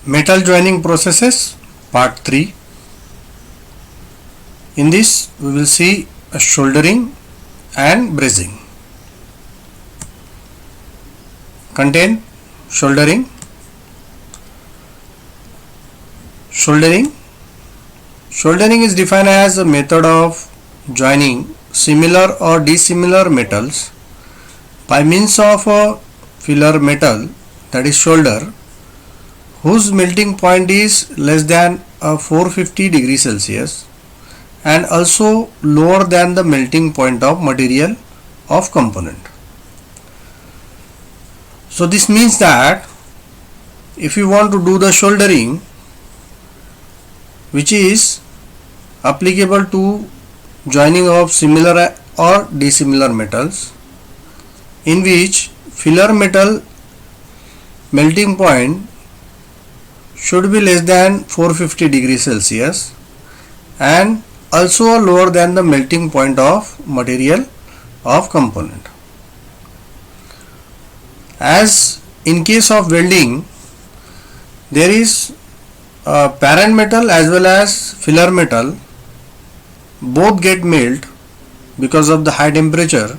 Metal joining processes part 3. In this we will see a soldering and brazing. Content: soldering. Soldering is defined as a method of joining similar or dissimilar metals by means of a filler metal, that is solder, whose melting point is less than 450 degrees Celsius and also lower than the melting point of material of component. So this means that if you want to do the soldering, which is applicable to joining of similar or dissimilar metals, in which filler metal melting point should be less than 450 degrees Celsius and also lower than the melting point of material of component. As in case of welding, there is parent metal as well as filler metal, both get melt because of the high temperature,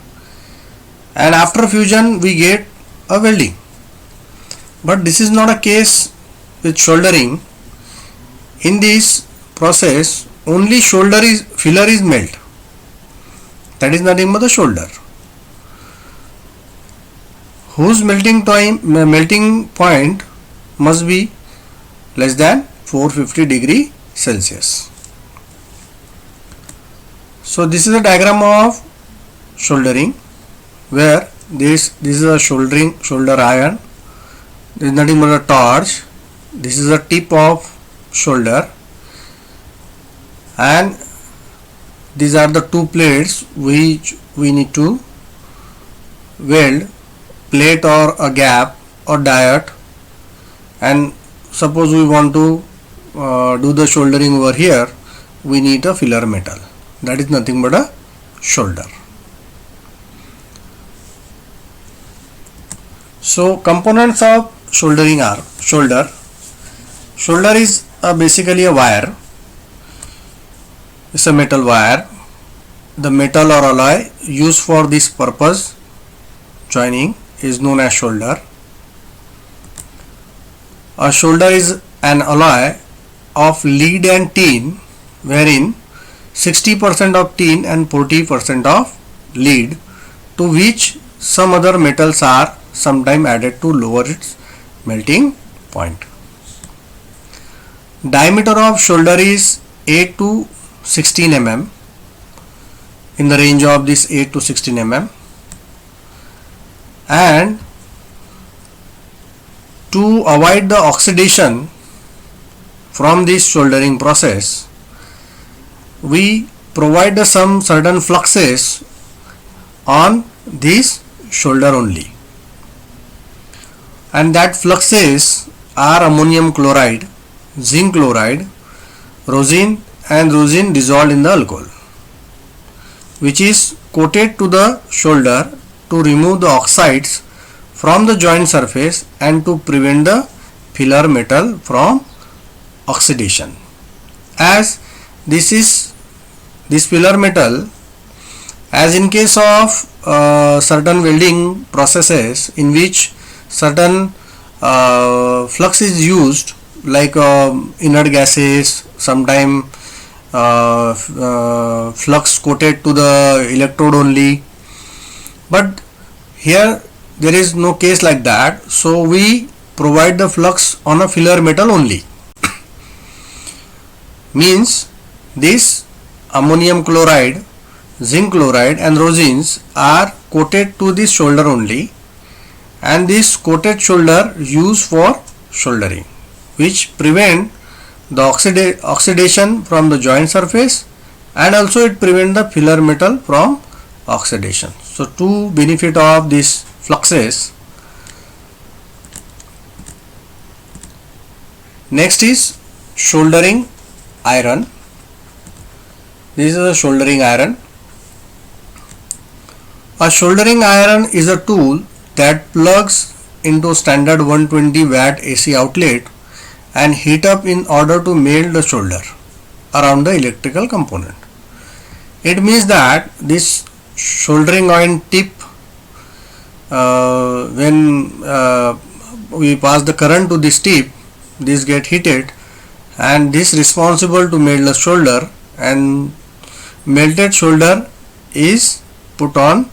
and after fusion we get a welding. But this is not a case with soldering. In this process only filler is melt, that is nothing but the solder, whose melting point must be less than 450 degree Celsius. So this is a diagram of soldering, where this is a solder iron, this is nothing but a torch, this is a tip of solder, and these are the two plates which we need to weld, plate or a gap or diode. And suppose we want to do the soldering over here, we need a filler metal, that is nothing but a solder. So components of soldering are: solder is basically a wire. It's a metal wire. The metal or alloy used for this purpose joining is known as solder. A solder is an alloy of lead and tin, wherein 60% of tin and 40% of lead, to which some other metals are sometimes added to lower its melting point. Diameter of solder is 8 to 16 mm, in the range of this 8 to 16 mm, and to avoid the oxidation from this soldering process, we provide some certain fluxes on this solder only, and that fluxes are ammonium chloride, zinc chloride, rosin and rosin dissolved in the alcohol, which is coated to the solder to remove the oxides from the joint surface and to prevent the filler metal from oxidation. As this filler metal, as in case of certain welding processes in which certain flux is used, like inert gases, sometime flux coated to the electrode only, but here there is no case like that, so we provide the flux on a filler metal only. Means this ammonium chloride, zinc chloride and rosins are coated to this solder only, and this coated solder used for soldering, which prevent the oxidation from the joint surface, and also it prevent the filler metal from oxidation. So two benefit of these fluxes. Next is soldering iron. This is a soldering iron. A soldering iron is a tool that plugs into standard 120 watt AC outlet and heat up in order to melt the solder around the electrical component. It means that this soldering iron tip, when we pass the current to this tip, this get heated, and this responsible to melt the solder, and melted solder is put on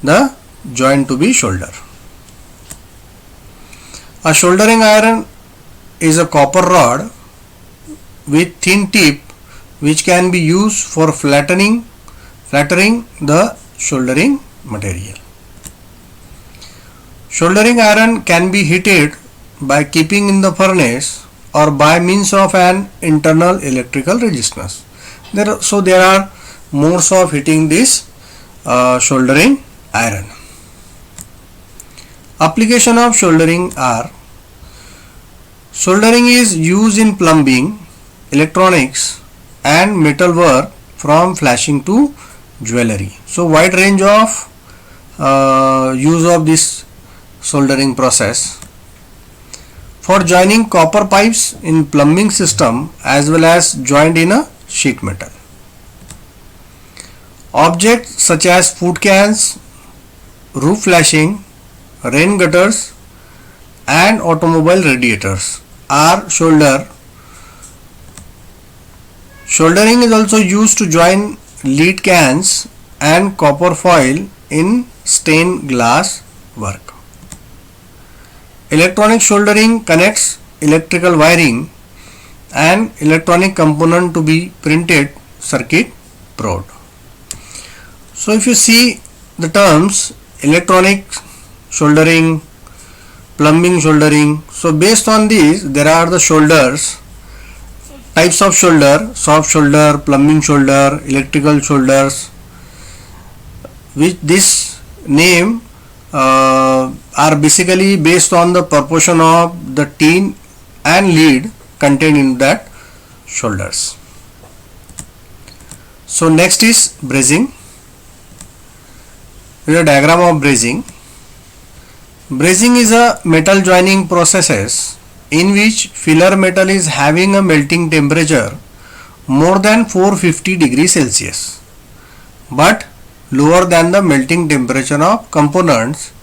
the joint to be soldered. A soldering iron is a copper rod with thin tip which can be used for flattening the soldering material. Soldering iron can be heated by keeping in the furnace or by means of an internal electrical resistance. So there are modes of heating this soldering iron. Application of soldering are: soldering is used in plumbing, electronics and metalwork, from flashing to jewelry. So wide range of use of this soldering process. For joining copper pipes in plumbing system as well as joint in a sheet metal. Objects such as food cans, roof flashing, rain gutters and automobile radiators are soldered. Soldering is also used to join lead cans and copper foil in stained glass work. Electronic soldering connects electrical wiring and electronic component to be printed circuit board. So if you see the terms electronic soldering, plumbing soldering, so based on these there are the solders, types of solder: soft solder, plumbing solder, electrical solders, which this name are basically based on the proportion of the tin and lead contained in that solders. So next is brazing. This is a diagram of brazing. Brazing is a metal joining process in which filler metal is having a melting temperature more than 450 degrees Celsius but lower than the melting temperature of components.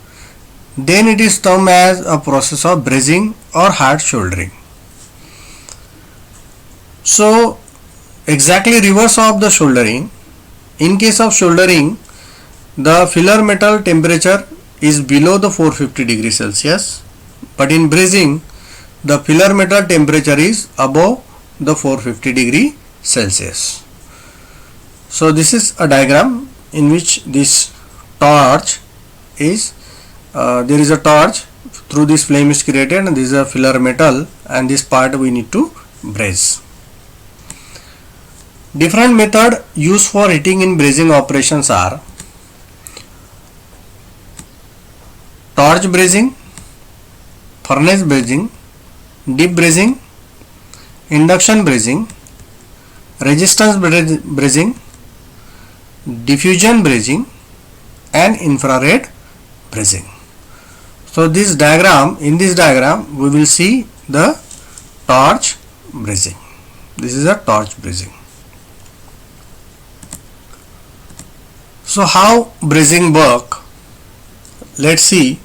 Then it is termed as a process of brazing or hard soldering. So exactly reverse of the soldering. In case of soldering, the filler metal temperature is below the 450 degrees Celsius, but in brazing the filler metal temperature is above the 450 degree Celsius. So this is a diagram in which this torch is there is a torch, through this flame is created, and this is a filler metal, and this part we need to braze. Different method used for heating in brazing operations are: torch brazing, furnace brazing, deep brazing, induction brazing, resistance brazing, diffusion brazing and infrared brazing. So this diagram, in this diagram we will see the torch brazing. This is a torch brazing. So how brazing work? Let's see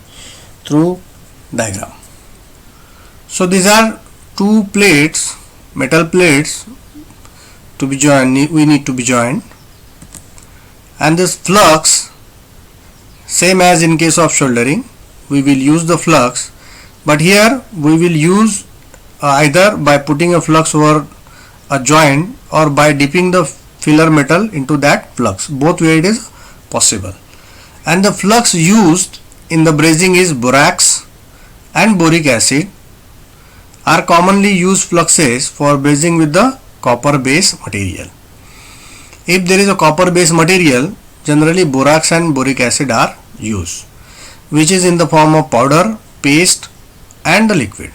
through diagram. So these are two plates, metal plates to be joined, we need to be joined, and this flux, same as in case of soldering, we will use the flux, but here we will use either by putting a flux over a joint or by dipping the filler metal into that flux. Both way it is possible. And the flux used in the brazing is borax and boric acid are commonly used fluxes for brazing with the copper base material. If there is a copper base material, generally borax and boric acid are used, which is in the form of powder, paste and the liquid.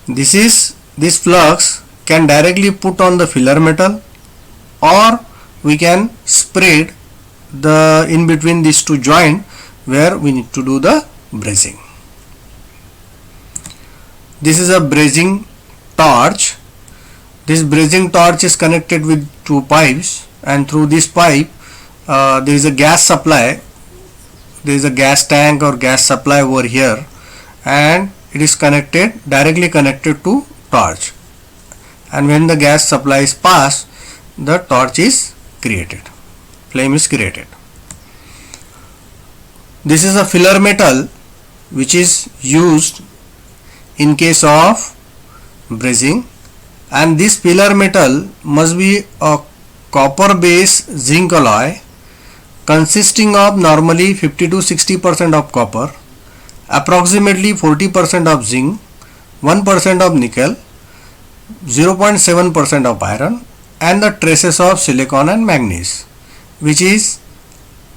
This flux can directly put on the filler metal, or we can spread the in between these two joint where we need to do the brazing. This is a brazing torch. This brazing torch is connected with two pipes, and through this pipe there is a gas supply. There is a gas tank or gas supply over here, and it is directly connected to torch, and when the gas supply is passed, the torch is created, flame is created. This is a filler metal which is used in case of brazing, and this filler metal must be a copper based zinc alloy consisting of normally 50 to 60% of copper, approximately 40% of zinc, 1% of nickel, 0.7% of iron, and the traces of silicon and manganese, which is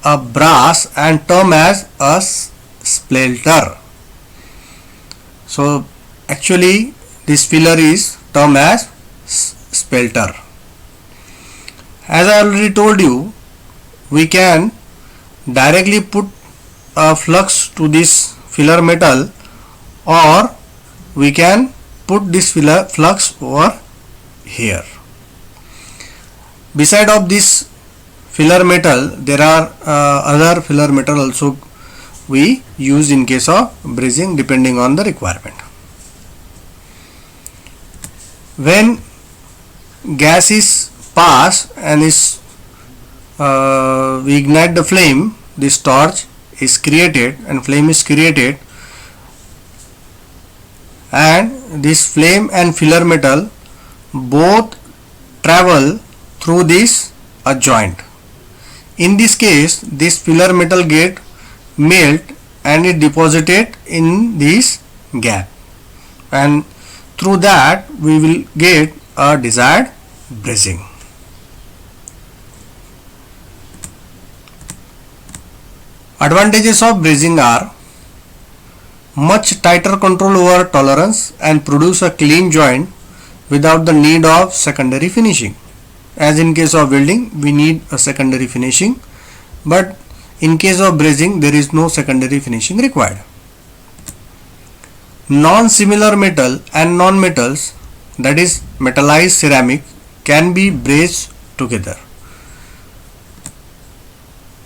a brass and termed as a spelter. So actually this filler is termed as spelter. As I already told you, we can directly put a flux to this filler metal, or we can put this flux over here. Beside of this filler metal, there are other filler metal also we use in case of brazing depending on the requirement. When gas is passed and we ignite the flame, this torch is created and flame is created, and this flame and filler metal both travel through this a joint. In this case, this filler metal get melt and it deposited in this gap, and through that we will get a desired brazing. Advantages of brazing are much tighter control over tolerance and produce a clean joint without the need of secondary finishing. As in case of welding, we need a secondary finishing, but in case of brazing there is no secondary finishing required. Non-similar metal and non-metals, that is metallized ceramic, can be brazed together.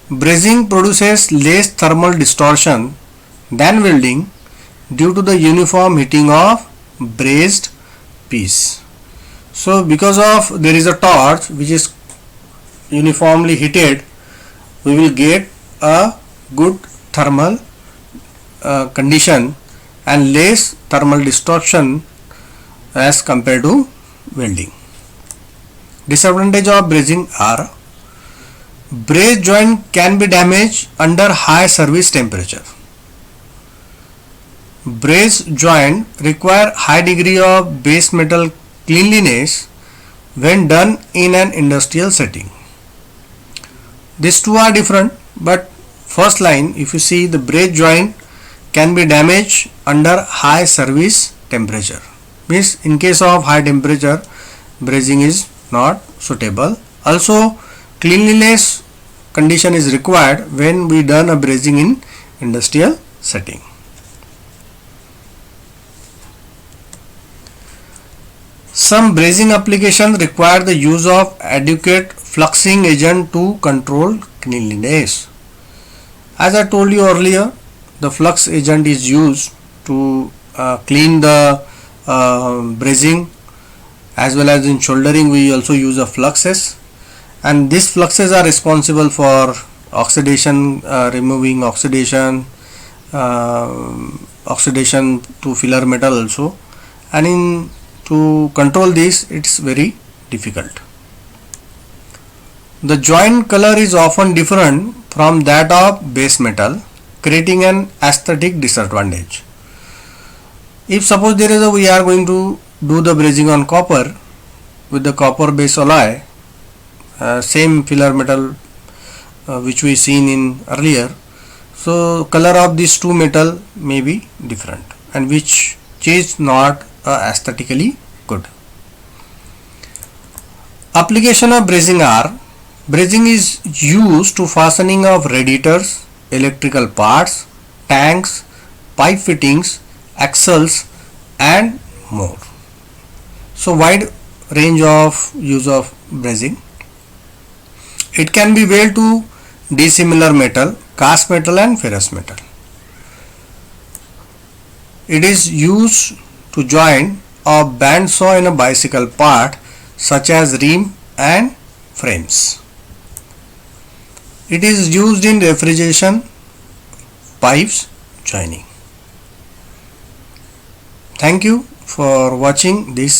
Brazing produces less thermal distortion than welding due to the uniform heating of brazed piece. So because of there is a torch which is uniformly heated, we will get a good thermal condition and less thermal distortion as compared to welding. Disadvantage of brazing are: brazed joint can be damaged under high service temperature. Brazed joint require high degree of base metal cleanliness when done in an industrial setting. These two are different, but first line, if you see, the brazed joint can be damaged under high service temperature, means in case of high temperature brazing is not suitable. Also cleanliness condition is required when we done a brazing in industrial setting. Some brazing applications require the use of adequate fluxing agent to control cleanliness. As I told you earlier, the flux agent is used to clean the brazing, as well as in soldering we also use a fluxes, and these fluxes are responsible for oxidation, removing oxidation, oxidation to filler metal also, and to control this it's very difficult. The joint color is often different from that of base metal, creating an aesthetic disadvantage. If suppose there is we are going to do the brazing on copper with the copper base alloy, same filler metal which we seen in earlier, so color of these two metal may be different, and which is not aesthetically good. Application of brazing are: brazing is used to fastening of radiators, electrical parts, tanks, pipe fittings, axles, and more. So wide range of use of brazing. It can be welded to dissimilar metal, cast metal and ferrous metal. It is used to join a bandsaw in a bicycle part such as rim and frames. It is used in refrigeration pipes joining. Thank you for watching this